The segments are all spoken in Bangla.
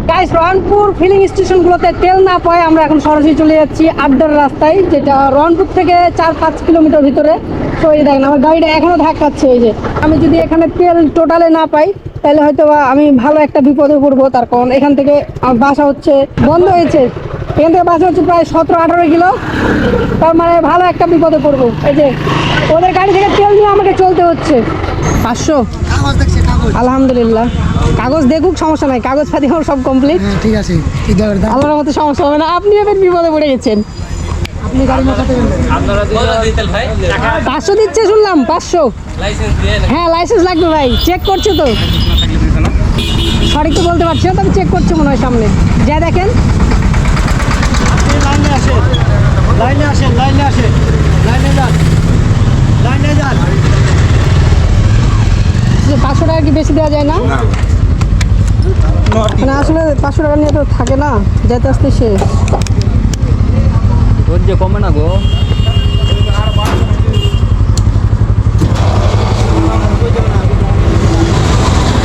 গাইস, রংপুর ফিলিং স্টেশনগুলোতে তেল না পায় আমরা এখন সরাসরি চলে যাচ্ছি আড্ডার রাস্তায়, যেটা রংপুর থেকে 4-5 কিলোমিটার ভিতরে। তো এই দেখেন আমার গাড়িটা এখনও ধাক্কাচ্ছে। এই যে আমি যদি এখানে তেল টোটালে না পাই তাহলে হয়তো আমি ভালো একটা বিপদে পড়বো। তার কারণ এখান থেকে আমার বাসা হচ্ছে বন্ধ হয়েছে, এখান থেকে বাসা হচ্ছে প্রায় 17-18 কিলো। তার মানে ভালো একটা বিপদে পড়বো। এই যে ওদের গাড়ি থেকে তেল নিয়ে আমাকে চলতে হচ্ছে। 500 আলহামদুলিল্লাহ। কাগজ দেখুক, সমস্যা নাই, কাগজ পাতি আমার সব কমপ্লিট। ঠিক আছে, আল্লাহর মতো সমস্যা হবে না। আপনি এবার বিপদে পড়ে গেছেন। আপনি গাড়ি মাথাতে 500 দিচ্ছে শুনলাম। 500 হ্যাঁ, লাইসেন্স লাগবে ভাই। চেক করছে তো, সঠিক তো বলতে পারছি না, তবে চেক করছে মনে হয় সামনে। যা দেখেন, লাইনে আসেন, লাইনে আসেন, লাইনে আসেন, লাইনে যান, লাইনে যান। 500 টাকা কি বেশি দেওয়া যায় না? মানে আসলে 500 টাকা নিয়ে তো থাকে না, যেতে আসতে শেষ। ধৈর্য কমে না গো।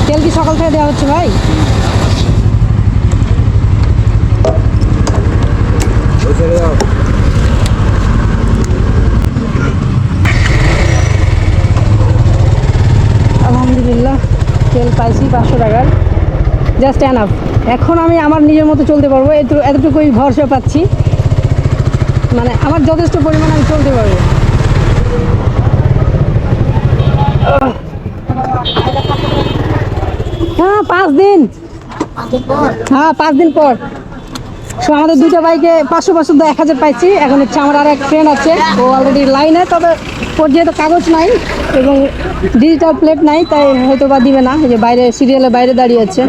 তেল কি সকাল থেকে দেওয়া হচ্ছে ভাই? আলহামদুলিল্লাহ, তেল পাইছি 500 টাকার, জাস্ট এনাফ। এখন আমি আমার নিজের মতো চলতে পারবো, এতটুকুই ভরসা পাচ্ছি। মানে আমার যথেষ্ট পরিমাণে আমি চলতে পারবো। হ্যাঁ, 5 দিন। হ্যাঁ, 5 দিন পর। সো আমাদের দুটো বাইকে 500 1000 পাইছি। এখন হচ্ছে আমার আর এক ফ্রেন্ড আছে, ও অলরেডি লাইনে, তবে ওর যেহেতু কাগজ নাই এবং ডিজিটাল প্লেট নাই তাই হয়তো বা দিবে না। এই যে বাইরে সিরিয়ালের বাইরে দাঁড়িয়ে আছে।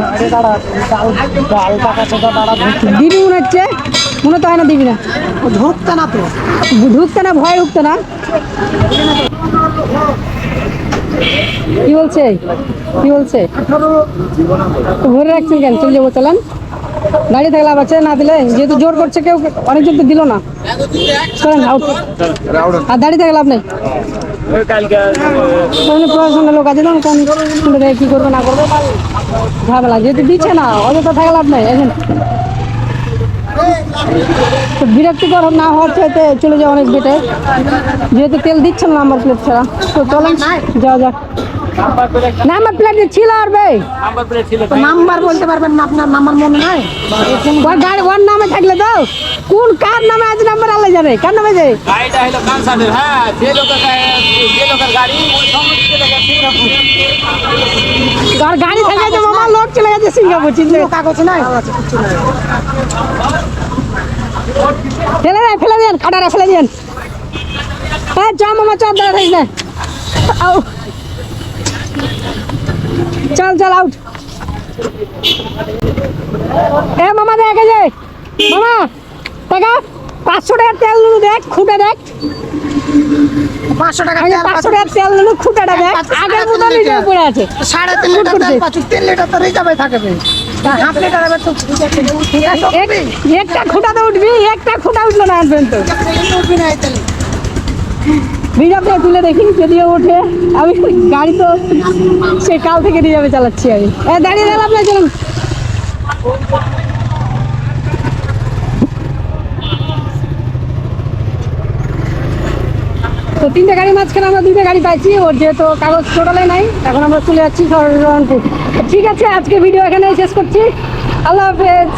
দিবি মনে হচ্ছে, মনে তো হয় না দিবি না। ঢুকতে না তো, ঢুকতে না, ভয় ঢুকতে না। কি বলছে কি বলছে ধরে রাখছেন কেন? চলে যাবো, চলেন। দাঁড়িয়ে থাকলে আবার না দিলে, যেহেতু জোর করছে কেউ, অনেকজন তো দিল না। চলেন আউট। আর দাঁড়িয়ে থাকলে আপনি প্রশাসনের লোক আছে না, কি করবে না করবে ঝামেলা, যেহেতু দিচ্ছে না অযথা থাকলে আপনি এখন বিরক্তিকর না হওয়ার চাইতে চলে যাওয়া অনেক বেটার, যেহেতু তেল দিচ্ছে না নাম্বার প্লেট ছাড়া। তো চলেন যাওয়া যাক। নাম্বার প্লেট ছিল আর ভাই, নাম্বার বলতে পারবেন না আপনার? নাম্বার মনে নাই? ওর গাড়ি ওর নামে থাকলে তো, কোন কার নামে আছে নাম্বার আল্লাহ জানে, কার নামে যায়। গাড়িটা হলো কানসারের। হ্যাঁ, যে লোকের গাড়ি ওই সমস্ত আর গাড়ি থেকে যে মামা লোক চলে গেছে সিঙ্গাপুর, চিনতে কাগজ নাই। ফেলে দেন, ফেলে দেন, কাটারা ফেলে দেন। হ্যাঁ, চ মামা, চল, দাঁড়া থাকিস না। চল চল আউট। এ মামা দেখে যে মামা টাকা 500 টাকার তেল নিলু, দেখ খুঁটে দেখ। 500 টাকা 500 টাকার তেল নিলু, খুঁটাটা দেখ, আগের মতো নিজে পড়ে আছে। 3.5 লিটার তেল পাচ্ছ, 3 লিটার তো রিজার্ভে থাকবে। হাফ লিটার হবে তো একটা খুঁটাতে উঠবি, একটা খুঁটা উঠলো না আনবেন তো উঠবি না এই তেলে। রিজার্ভে তুলে দেখি যদিও ওঠে। আমি গাড়ি তো সে কাল থেকে রিজার্ভে চালাচ্ছি আমি। দাঁড়িয়ে গেলাম না, চলুন। তো 3টে গাড়ি মাঝখানে আমরা 2টে গাড়ি পাইছি। ওর যেহেতু কাগজ টোটালে নাই, এখন আমরা চলে যাচ্ছি রংপুর। ঠিক আছে, আজকে ভিডিও এখানে শেষ করছি। আল্লাহ হাফেজ।